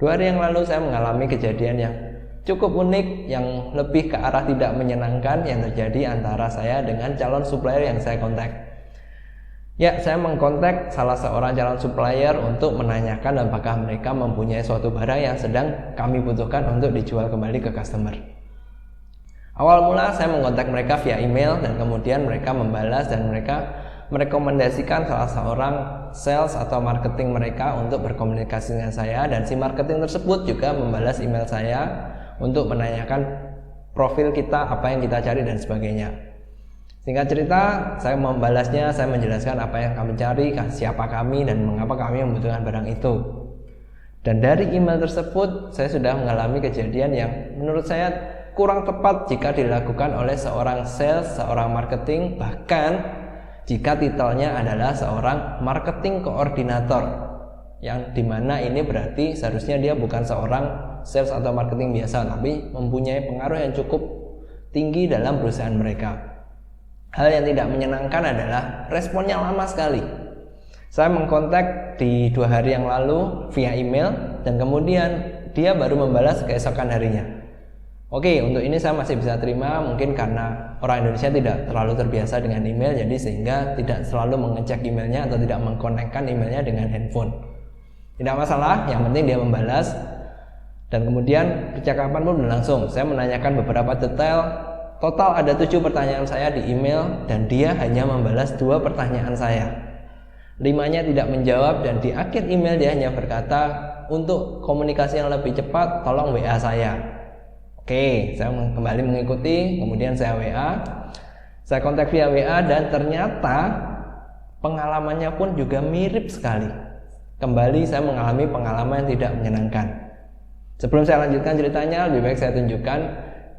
2 hari yang lalu saya mengalami kejadian yang cukup unik, yang lebih ke arah tidak menyenangkan yang terjadi antara saya dengan calon supplier yang saya kontak. Ya, saya mengkontak salah seorang calon supplier untuk menanyakan apakah mereka mempunyai suatu barang yang sedang kami butuhkan untuk dijual kembali ke customer. Awal mula saya mengkontak mereka via email dan kemudian mereka membalas dan mereka merekomendasikan salah seorang sales atau marketing mereka untuk berkomunikasi dengan saya, dan si marketing tersebut juga membalas email saya untuk menanyakan profil kita, apa yang kita cari dan sebagainya. Singkat cerita, saya membalasnya, saya menjelaskan apa yang kami cari, siapa kami dan mengapa kami membutuhkan barang itu. Dan dari email tersebut saya sudah mengalami kejadian yang menurut saya kurang tepat jika dilakukan oleh seorang sales, seorang marketing, bahkan jika titelnya adalah seorang marketing koordinator, yang dimana ini berarti seharusnya dia bukan seorang sales atau marketing biasa, tapi mempunyai pengaruh yang cukup tinggi dalam perusahaan mereka. Hal yang tidak menyenangkan adalah responnya lama sekali. Saya mengkontak di 2 hari yang lalu via email dan kemudian dia baru membalas keesokan harinya. Oke, untuk ini saya masih bisa terima, mungkin karena orang Indonesia tidak terlalu terbiasa dengan email, jadi sehingga tidak selalu mengecek emailnya atau tidak mengkonekkan emailnya dengan handphone. Tidak masalah, yang penting dia membalas. Dan kemudian percakapan pun berlangsung. Saya menanyakan beberapa detail. Total ada 7 pertanyaan saya di email dan dia hanya membalas 2 pertanyaan saya. 5-nya tidak menjawab dan di akhir email dia hanya berkata, untuk komunikasi yang lebih cepat tolong WA saya. Oke, saya kembali mengikuti, kemudian saya WA. Saya kontak via WA dan ternyata pengalamannya pun juga mirip sekali. Kembali saya mengalami pengalaman yang tidak menyenangkan. Sebelum saya lanjutkan ceritanya, lebih baik saya tunjukkan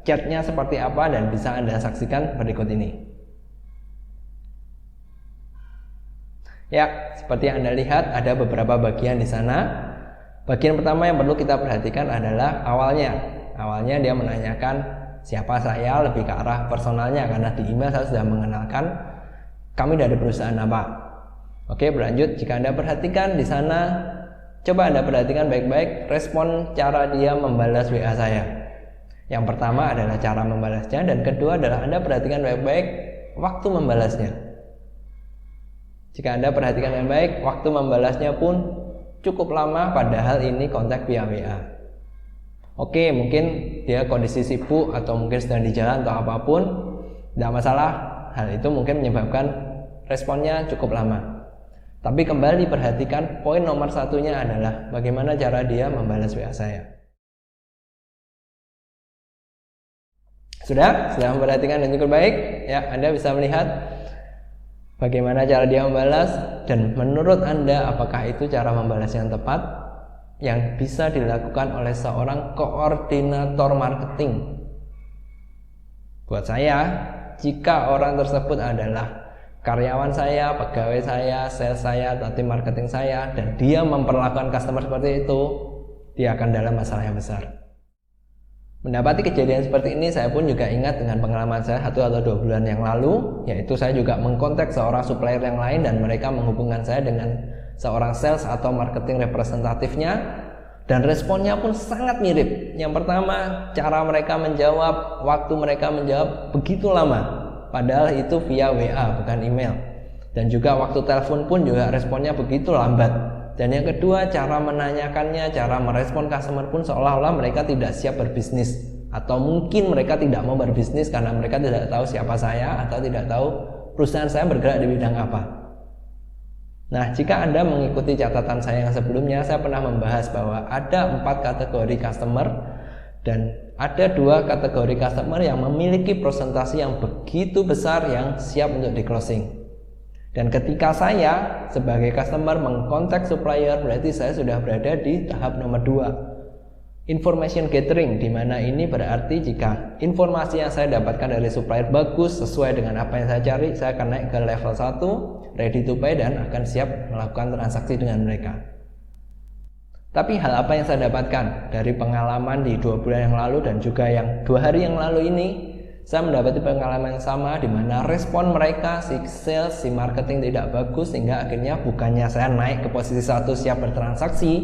chatnya seperti apa dan bisa Anda saksikan berikut ini. Ya, seperti yang Anda lihat ada beberapa bagian di sana. Bagian pertama yang perlu kita perhatikan adalah awalnya. Awalnya dia menanyakan siapa saya, lebih ke arah personalnya, karena di email saya sudah mengenalkan kami dari perusahaan apa. Oke, berlanjut. Jika Anda perhatikan di sana, coba Anda perhatikan baik-baik respon cara dia membalas WA saya. Yang pertama adalah cara membalasnya, dan kedua adalah Anda perhatikan baik-baik waktu membalasnya. Jika Anda perhatikan baik-baik, waktu membalasnya pun cukup lama, padahal ini kontak via WA. Oke, mungkin dia kondisi sibuk atau mungkin sedang di jalan atau apapun, tidak masalah. Hal itu mungkin menyebabkan responnya cukup lama. Tapi kembali perhatikan poin nomor 1-nya adalah bagaimana cara dia membalas WA saya. Sudah memperhatikan dan cukup baik? Ya, Anda bisa melihat bagaimana cara dia membalas, dan menurut Anda apakah itu cara membalas yang tepat yang bisa dilakukan oleh seorang koordinator marketing? Buat saya, jika orang tersebut adalah karyawan saya, pegawai saya, sales saya, atau tim marketing saya, dan dia memperlakukan customer seperti itu, dia akan dalam masalah yang besar. Mendapati kejadian seperti ini, saya pun juga ingat dengan pengalaman saya 1 atau 2 bulan yang lalu, yaitu saya juga mengkontak seorang supplier yang lain dan mereka menghubungkan saya dengan seorang sales atau marketing representatifnya, dan responnya pun sangat mirip. Yang pertama, cara mereka menjawab, waktu mereka menjawab begitu lama, padahal itu via WA bukan email. Dan juga waktu telepon pun juga responnya begitu lambat. Dan yang kedua, cara menanyakannya, cara merespon customer pun seolah-olah mereka tidak siap berbisnis, atau mungkin mereka tidak mau berbisnis karena mereka tidak tahu siapa saya atau tidak tahu perusahaan saya bergerak di bidang apa. Nah, jika Anda mengikuti catatan saya yang sebelumnya, saya pernah membahas bahwa ada 4 kategori customer dan ada 2 kategori customer yang memiliki presentasi yang begitu besar yang siap untuk di closing. Dan ketika saya sebagai customer mengkontak supplier, berarti saya sudah berada di tahap nomor 2, information gathering, di mana ini berarti jika informasi yang saya dapatkan dari supplier bagus, sesuai dengan apa yang saya cari, saya akan naik ke level 1, ready to buy, dan akan siap melakukan transaksi dengan mereka. Tapi hal apa yang saya dapatkan dari pengalaman di 2 bulan yang lalu dan juga yang 2 hari yang lalu ini, saya mendapati pengalaman yang sama, di mana respon mereka, si sales, si marketing tidak bagus, sehingga akhirnya bukannya saya naik ke posisi 1 siap bertransaksi,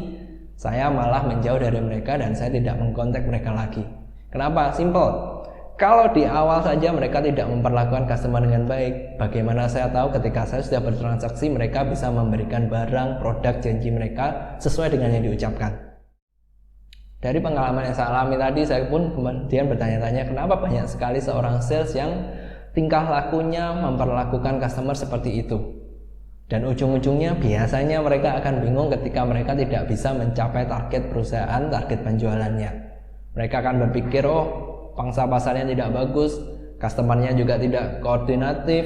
Saya malah menjauh dari mereka dan saya tidak mengkontak mereka lagi. Kenapa? Simple. Kalau di awal saja mereka tidak memperlakukan customer dengan baik, bagaimana saya tahu ketika saya sudah bertransaksi mereka bisa memberikan barang, produk, janji mereka sesuai dengan yang diucapkan. Dari pengalaman yang saya alami tadi, saya pun kemudian bertanya-tanya kenapa banyak sekali seorang sales yang tingkah lakunya memperlakukan customer seperti itu. Dan ujung-ujungnya biasanya mereka akan bingung ketika mereka tidak bisa mencapai target perusahaan, target penjualannya. Mereka akan berpikir, pangsa pasarnya tidak bagus, customernya juga tidak koordinatif,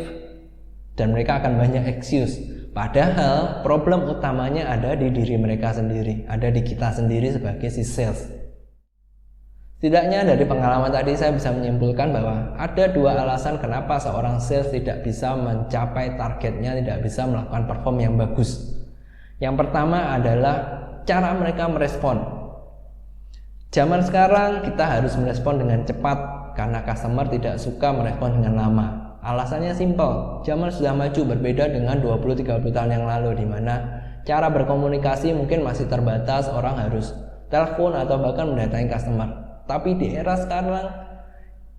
dan mereka akan banyak excuse. Padahal problem utamanya ada di diri mereka sendiri, ada di kita sendiri sebagai si sales. Setidaknya dari pengalaman tadi saya bisa menyimpulkan bahwa ada dua alasan kenapa seorang sales tidak bisa mencapai targetnya, tidak bisa melakukan perform yang bagus. Yang pertama adalah cara mereka merespon. Zaman sekarang kita harus merespon dengan cepat karena customer tidak suka merespon dengan lama. Alasannya simpel, zaman sudah maju berbeda dengan 20-30 tahun yang lalu di mana cara berkomunikasi mungkin masih terbatas, orang harus telepon atau bahkan mendatangi customer. Tapi di era sekarang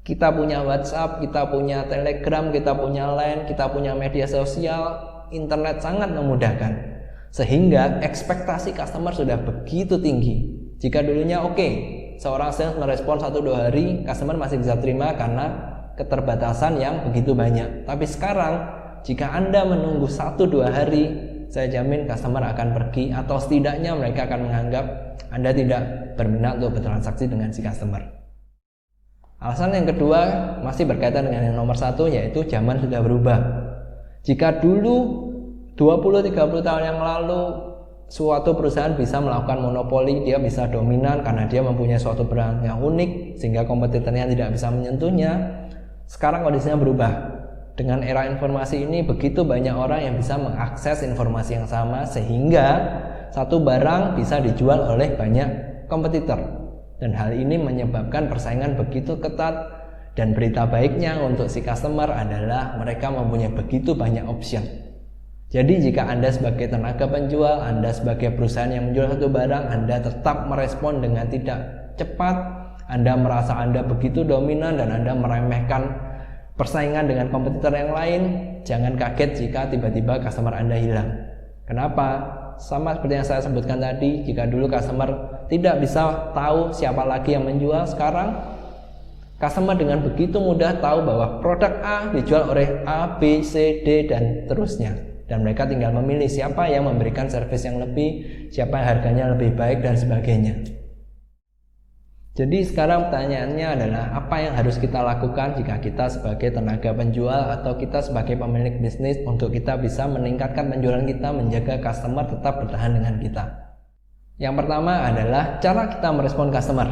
kita punya WhatsApp, kita punya Telegram, kita punya Line, kita punya media sosial, internet sangat memudahkan. Sehingga ekspektasi customer sudah begitu tinggi. Jika dulunya seorang sales merespon 1-2 hari, customer masih bisa terima karena keterbatasan yang begitu banyak. Tapi sekarang, jika Anda menunggu 1-2 hari, saya jamin customer akan pergi atau setidaknya mereka akan menganggap Anda tidak berminat untuk bertransaksi dengan si customer. Alasan yang kedua masih berkaitan dengan yang nomor 1, yaitu zaman sudah berubah. Jika dulu 20-30 tahun yang lalu suatu perusahaan bisa melakukan monopoli, dia bisa dominan karena dia mempunyai suatu barang yang unik sehingga kompetitornya tidak bisa menyentuhnya. Sekarang kondisinya berubah. Dengan era informasi ini begitu banyak orang yang bisa mengakses informasi yang sama sehingga satu barang bisa dijual oleh banyak kompetitor. Dan hal ini menyebabkan persaingan begitu ketat, dan berita baiknya untuk si customer adalah mereka mempunyai begitu banyak option. Jadi jika Anda sebagai tenaga penjual, Anda sebagai perusahaan yang menjual satu barang, Anda tetap merespon dengan tidak cepat, Anda merasa Anda begitu dominan dan Anda meremehkan persaingan dengan kompetitor yang lain, jangan kaget jika tiba-tiba customer Anda hilang. Kenapa? Sama seperti yang saya sebutkan tadi, jika dulu customer tidak bisa tahu siapa lagi yang menjual, sekarang customer dengan begitu mudah tahu bahwa produk A dijual oleh A, B, C, D, dan seterusnya. Dan mereka tinggal memilih siapa yang memberikan servis yang lebih, siapa yang harganya lebih baik, dan sebagainya. Jadi sekarang pertanyaannya adalah apa yang harus kita lakukan jika kita sebagai tenaga penjual atau kita sebagai pemilik bisnis untuk kita bisa meningkatkan penjualan kita, menjaga customer tetap bertahan dengan kita. Yang pertama adalah cara kita merespon customer.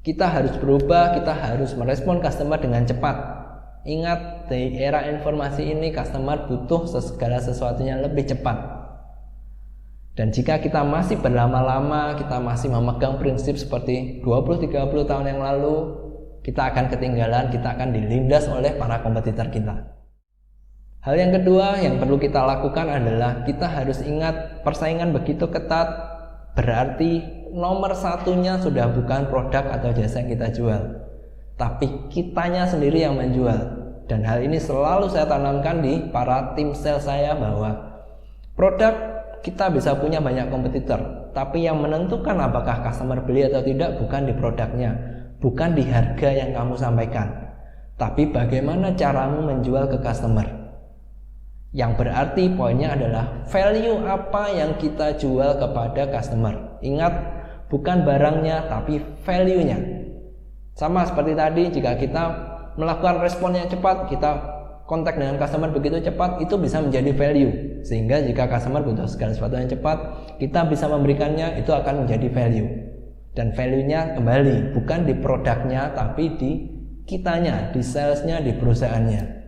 Kita harus berubah, kita harus merespon customer dengan cepat. Ingat, di era informasi ini customer butuh segala sesuatunya lebih cepat. Dan jika kita masih berlama-lama, kita masih memegang prinsip seperti 20-30 tahun yang lalu, kita akan ketinggalan, kita akan dilindas oleh para kompetitor kita. Hal yang kedua yang perlu kita lakukan adalah kita harus ingat persaingan begitu ketat, berarti nomor satunya sudah bukan produk atau jasa yang kita jual, tapi kitanya sendiri yang menjual. Dan hal ini selalu saya tanamkan di para tim sales saya bahwa produk kita bisa punya banyak kompetitor, tapi yang menentukan apakah customer beli atau tidak bukan di produknya, bukan di harga yang kamu sampaikan, tapi bagaimana caramu menjual ke customer. Yang berarti poinnya adalah value apa yang kita jual kepada customer. Ingat, bukan barangnya tapi value-nya. Sama seperti tadi, jika kita melakukan respon yang cepat, kita kontak dengan customer begitu cepat, itu bisa menjadi value. Sehingga jika customer butuh segala sesuatu yang cepat, kita bisa memberikannya, itu akan menjadi value. Dan value-nya kembali bukan di produknya tapi di kitanya, di salesnya, di perusahaannya.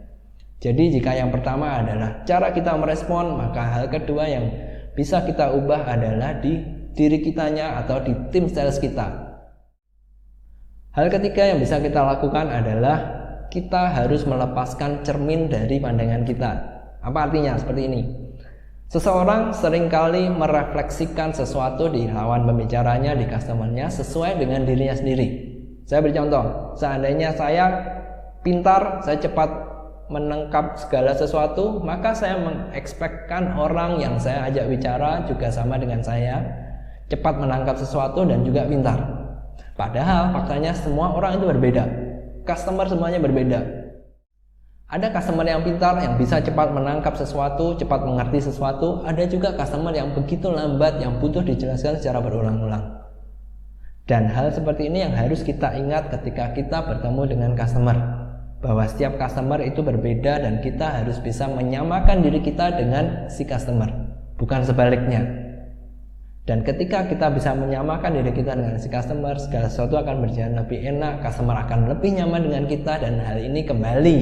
Jadi jika yang pertama adalah cara kita merespon, maka hal kedua yang bisa kita ubah adalah di diri kitanya atau di tim sales kita. Hal ketiga yang bisa kita lakukan adalah kita harus melepaskan cermin dari pandangan kita. Apa artinya? Seperti ini. Seseorang seringkali merefleksikan sesuatu di lawan pembicaranya, di customernya sesuai dengan dirinya sendiri. Saya beri contoh, seandainya saya pintar, saya cepat menangkap segala sesuatu, maka saya mengekspekkan orang yang saya ajak bicara juga sama dengan saya, cepat menangkap sesuatu dan juga pintar. Padahal faktanya semua orang itu berbeda, customer semuanya berbeda. Ada customer yang pintar yang bisa cepat menangkap sesuatu, cepat mengerti sesuatu. Ada juga customer yang begitu lambat yang butuh dijelaskan secara berulang-ulang. Dan hal seperti ini yang harus kita ingat ketika kita bertemu dengan customer, bahwa setiap customer itu berbeda dan kita harus bisa menyamakan diri kita dengan si customer, bukan sebaliknya. Dan ketika kita bisa menyamakan diri kita dengan si customer, segala sesuatu akan berjalan lebih enak, customer akan lebih nyaman dengan kita, dan hal ini kembali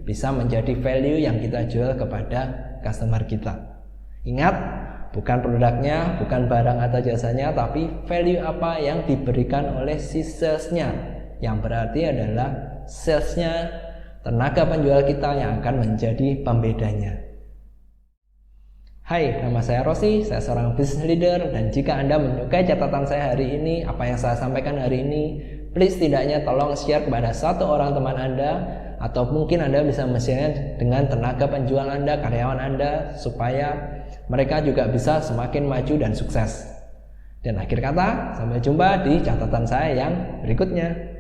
bisa menjadi value yang kita jual kepada customer kita. Ingat, bukan produknya, bukan barang atau jasanya, tapi value apa yang diberikan oleh si salesnya, yang berarti adalah salesnya, tenaga penjual kita yang akan menjadi pembedanya. Hai, nama saya Rossi, saya seorang business leader, dan jika Anda menyukai catatan saya hari ini, apa yang saya sampaikan hari ini, please tidaknya tolong share kepada satu orang teman Anda, atau mungkin Anda bisa men-share dengan tenaga penjual Anda, karyawan Anda, supaya mereka juga bisa semakin maju dan sukses. Dan akhir kata, sampai jumpa di catatan saya yang berikutnya.